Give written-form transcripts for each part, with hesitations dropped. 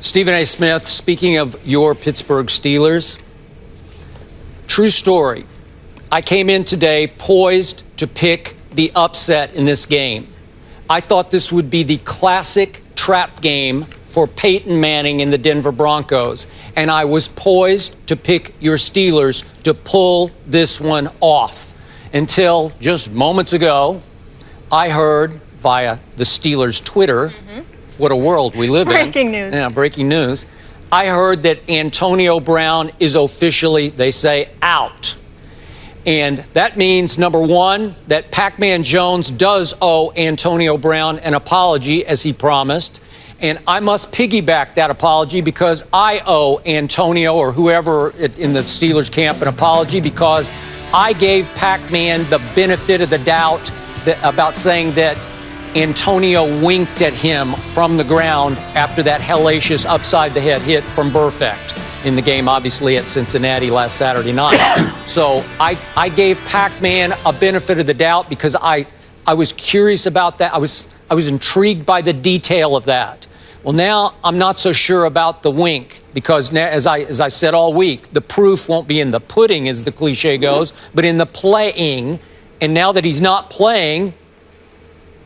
Stephen A. Smith, speaking of your Pittsburgh Steelers, true story. I came in today poised to pick the upset in this game. I thought this would be the classic trap game for Peyton Manning and the Denver Broncos, and I was poised to pick your Steelers to pull this one off until just moments ago, I heard via the Steelers Twitter, what a world we live in. Breaking news. Yeah, breaking news. I heard that Antonio Brown is officially, they say, out. And that means, number one, that Pac-Man Jones does owe Antonio Brown an apology, as he promised. And I must piggyback that apology because I owe Antonio or whoever in the Steelers camp an apology because I gave Pac-Man the benefit of the doubt about saying that Antonio winked at him from the ground after that hellacious upside-the-head hit from Burfict in the game, obviously, at Cincinnati last Saturday night. So I gave Pac-Man a benefit of the doubt because I was curious about that. I was intrigued by the detail of that. Well, now I'm not so sure about the wink because, now, as I said all week, the proof won't be in the pudding, as the cliche goes, but in the playing. And now that he's not playing,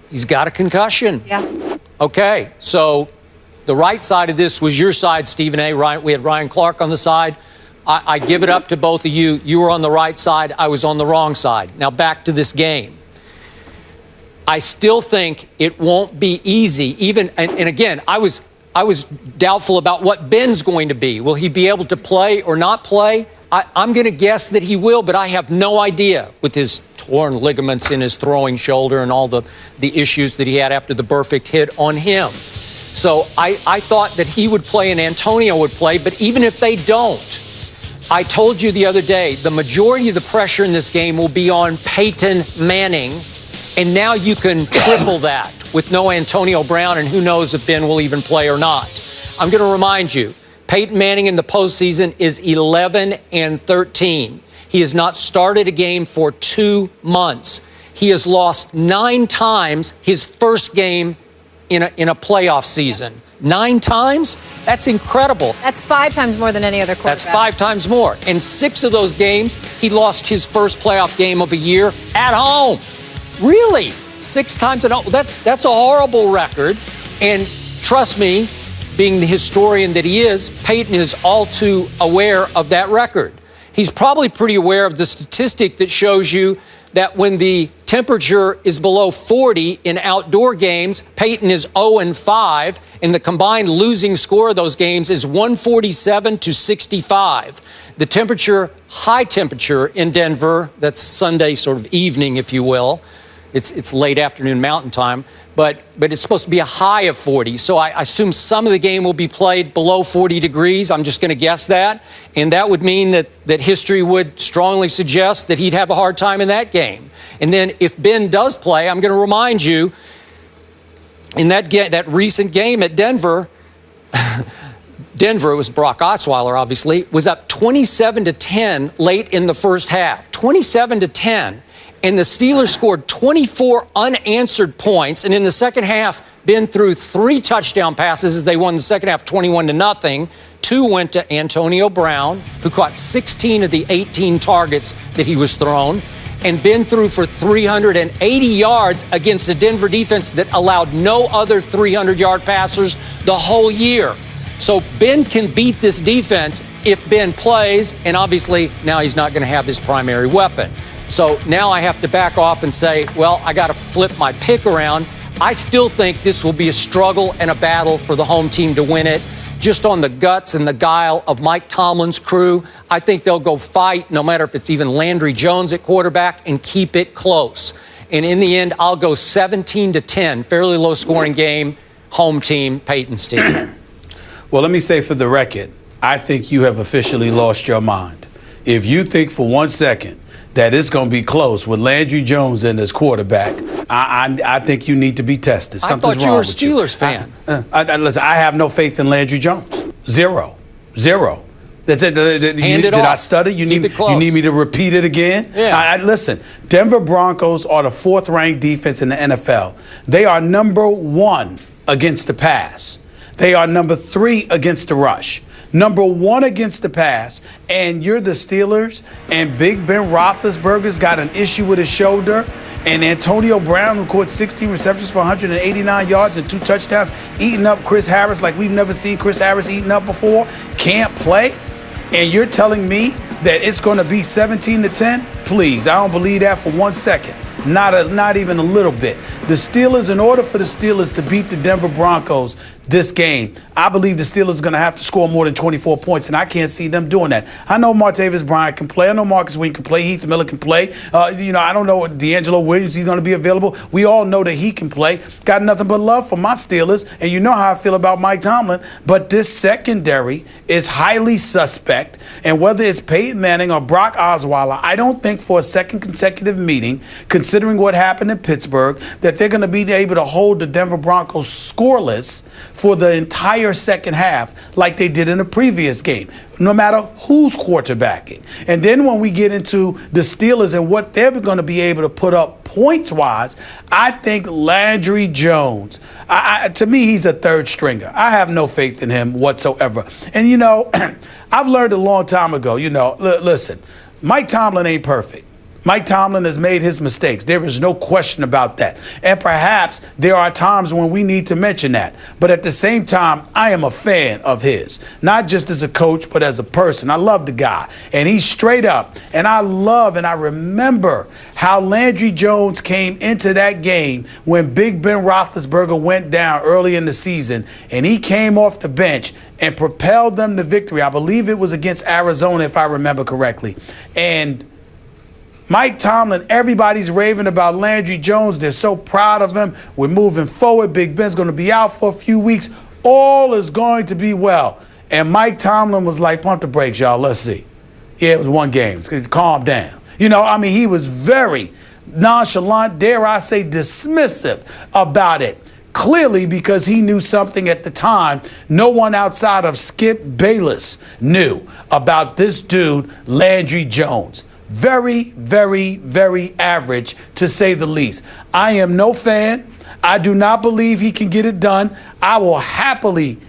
he's got a concussion. Yeah. Okay, so the right side of this was your side, Stephen A. Ryan, we had Ryan Clark on the side. I give it up to both of you. You were on the right side. I was on the wrong side. Now back to this game. I still think it won't be easy. And again, I was doubtful about what Ben's going to be. Will he be able to play or not play? I'm going to guess that he will, but I have no idea with his torn ligaments in his throwing shoulder and all the issues that he had after the Burfict hit on him. So I thought that he would play and Antonio would play, but even if they don't, I told you the other day, the majority of the pressure in this game will be on Peyton Manning, and now you can triple that with no Antonio Brown, and who knows if Ben will even play or not. I'm going to remind you, Peyton Manning in the postseason is 11-13. He has not started a game for 2 months. He has lost 9 times his first game in a playoff season. 9 times? That's incredible. That's 5 times more than any other quarterback. That's 5 times more. In 6 of those games, he lost his first playoff game of a year at home. Really? 6 times at home? That's a horrible record. And trust me, being the historian that he is, Peyton is all too aware of that record. He's probably pretty aware of the statistic that shows you that when the temperature is below 40 in outdoor games, Peyton is 0-5, and the combined losing score of those games is 147-65. The temperature, high temperature in Denver, that's Sunday sort of evening, if you will. It's late afternoon Mountain Time, but it's supposed to be a high of 40. So I assume some of the game will be played below 40 degrees. I'm just going to guess that. And that would mean that history would strongly suggest that he'd have a hard time in that game. And then if Ben does play, I'm going to remind you, in that recent game at Denver, Denver, it was Brock Osweiler, obviously, was up 27-10 late in the first half. 27-10. And the Steelers scored 24 unanswered points. And in the second half, Ben threw 3 touchdown passes as they won the second half 21-0. 2 went to Antonio Brown, who caught 16 of the 18 targets that he was thrown. And Ben threw for 380 yards against a Denver defense that allowed no other 300-yard passers the whole year. So Ben can beat this defense if Ben plays, and obviously now he's not going to have his primary weapon. So now I have to back off and say, well, I got to flip my pick around. I still think this will be a struggle and a battle for the home team to win it. Just on the guts and the guile of Mike Tomlin's crew, I think they'll go fight, no matter if it's even Landry Jones at quarterback, and keep it close. And in the end, I'll go 17-10, fairly low-scoring game, home team, Peyton's team. Well, let me say for the record, I think you have officially lost your mind. If you think for 1 second that it's going to be close with Landry Jones in as quarterback, I think you need to be tested. Something's I thought you wrong were a with Steelers fan. Listen, I have no faith in Landry Jones. Zero. That's it. Did I stutter? You need me to repeat it again? Yeah. Listen, Denver Broncos are the 4th-ranked defense in the NFL. They are number 1 against the pass. They are number 3 against the rush, number 1 against the pass, and you're the Steelers, and Big Ben Roethlisberger's got an issue with his shoulder, and Antonio Brown, who caught 16 receptions for 189 yards and 2 touchdowns, eating up Chris Harris like we've never seen Chris Harris eaten up before, can't play, and you're telling me that it's going to be 17-10? Please, I don't believe that for 1 second. Not even a little bit. The Steelers, in order for the Steelers to beat the Denver Broncos this game, I believe the Steelers are going to have to score more than 24 points, and I can't see them doing that. I know Martavis Bryant can play. I know Marcus Wing can play. Heath Miller can play. I don't know what D'Angelo Williams, he's going to be available. We all know that he can play. Got nothing but love for my Steelers, and you know how I feel about Mike Tomlin. But this secondary is highly suspect, and whether it's Peyton Manning or Brock Osweiler, I don't think for a second consecutive meeting, considering what happened in Pittsburgh, that they're going to be able to hold the Denver Broncos scoreless for the entire second half like they did in the previous game, no matter who's quarterbacking. And then when we get into the Steelers and what they're going to be able to put up points-wise, I think Landry Jones, to me, he's a third stringer. I have no faith in him whatsoever. And, I've learned a long time ago, listen, Mike Tomlin ain't perfect. Mike Tomlin has made his mistakes. There is no question about that. And perhaps there are times when we need to mention that. But at the same time, I am a fan of his, not just as a coach, but as a person. I love the guy. And he's straight up. And I remember how Landry Jones came into that game when Big Ben Roethlisberger went down early in the season. And he came off the bench and propelled them to victory. I believe it was against Arizona, if I remember correctly. And Mike Tomlin, everybody's raving about Landry Jones. They're so proud of him. We're moving forward. Big Ben's going to be out for a few weeks. All is going to be well. And Mike Tomlin was like, pump the brakes, y'all. Let's see. Yeah, it was 1 game. Calm down. He was very nonchalant, dare I say dismissive about it. Clearly because he knew something at the time no one outside of Skip Bayless knew about this dude, Landry Jones. Very, very, very average, to say the least. I am no fan. I do not believe he can get it done. I will happily,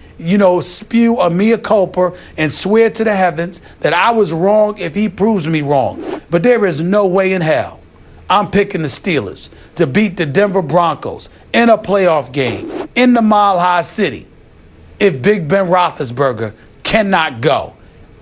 spew a mea culpa and swear to the heavens that I was wrong if he proves me wrong. But there is no way in hell I'm picking the Steelers to beat the Denver Broncos in a playoff game in the Mile High City if Big Ben Roethlisberger cannot go.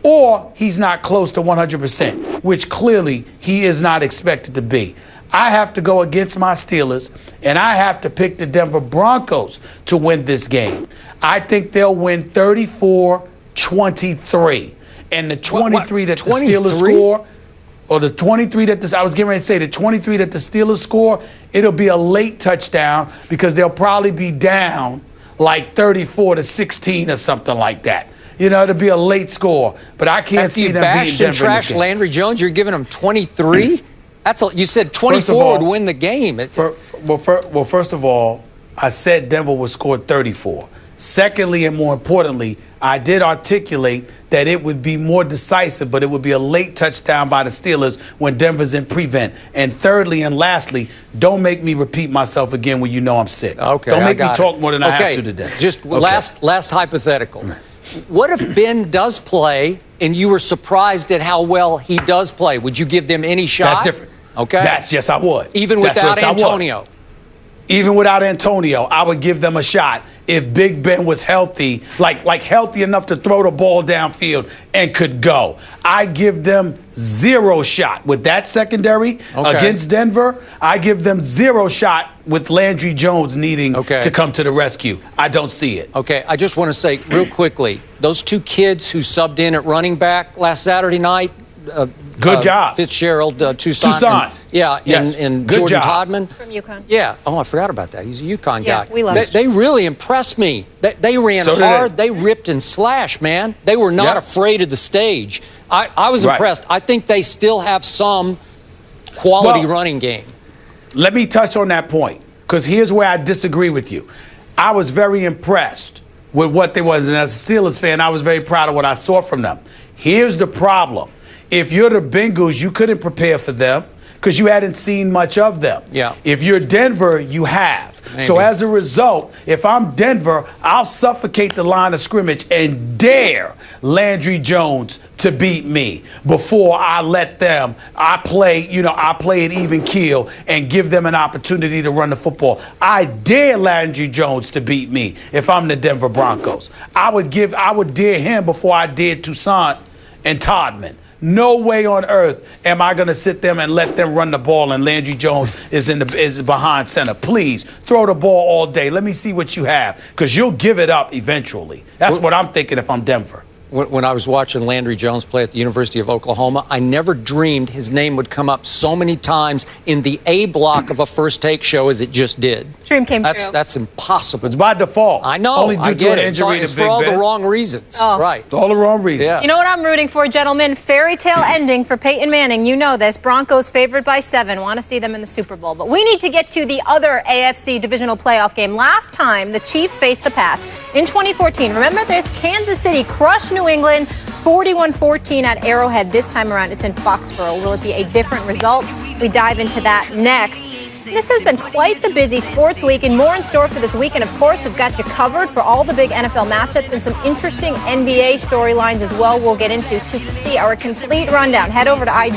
Or he's not close to 100%, which clearly he is not expected to be. I have to go against my Steelers, and I have to pick the Denver Broncos to win this game. I think they'll win 34-23. And the 23 that the Steelers score, or the 23 that I was getting ready to say, the 23 that the Steelers score, it'll be a late touchdown because they'll probably be down like 34-16 or something like that. It'll be a late score, but I can't see them beating Denver in this game. Landry Jones, you're giving him 23? You said 24 would win the game. First of all, I said Denver would score 34. Secondly, and more importantly, I did articulate that it would be more decisive, but it would be a late touchdown by the Steelers when Denver's in prevent. And thirdly and lastly, don't make me repeat myself again when you know I'm sick. Okay, don't make me talk more than I have to today. Last hypothetical. What if Ben does play and you were surprised at how well he does play? Would you give them any shot? That's different. Okay. Yes, I would. Even without Antonio? Even without Antonio, I would give them a shot if Big Ben was healthy, like healthy enough to throw the ball downfield and could go. I give them 0 shot with that secondary against Denver. I give them 0 shot with Landry Jones needing to come to the rescue. I don't see it. Okay, I just want to say real quickly, those 2 kids who subbed in at running back last Saturday night, good job. Fitzgerald, Tucson. And Jordan Todman. From UConn. Yeah. Oh, I forgot about that. He's a UConn guy. We love it. They really impressed me. They ran hard. They ripped and slashed, man. They were not afraid of the stage. I was impressed. I think they still have some quality running game. Let me touch on that point, because here's where I disagree with you. I was very impressed with what they was, and as a Steelers fan, I was very proud of what I saw from them. Here's the problem. If you're the Bengals, you couldn't prepare for them because you hadn't seen much of them. Yeah. If you're Denver, you have. So as a result, if I'm Denver, I'll suffocate the line of scrimmage and dare Landry Jones to beat me before I let them. I play it even keel and give them an opportunity to run the football. I dare Landry Jones to beat me if I'm the Denver Broncos. I would dare him before I dared Toussaint and Todman. No way on earth am I going to sit them and let them run the ball and Landry Jones is behind center. Please throw the ball all day. Let me see what you have, because you'll give it up eventually. That's what I'm thinking if I'm Denver. When I was watching Landry Jones play at the University of Oklahoma, I never dreamed his name would come up so many times in the A block of a First Take show as it just did. Dream came true. That's impossible. It's by default. I know. Only due to an injury It's to for Big all Ben. the wrong reasons. Oh. Right. It's all the wrong reasons. Yeah. You know what I'm rooting for, gentlemen? Fairy tale ending for Peyton Manning. You know this. Broncos favored by 7. Want to see them in the Super Bowl. But we need to get to the other AFC divisional playoff game. Last time, the Chiefs faced the Pats in 2014. Remember this? Kansas City crushed New England 41-14 at Arrowhead. This time around, it's in Foxborough. Will it be a different result? We dive into that next. This has been quite the busy sports week, and more in store for this weekend. Of course, we've got you covered for all the big NFL matchups and some interesting NBA storylines as well we'll get into. To see our complete rundown, head over to IG.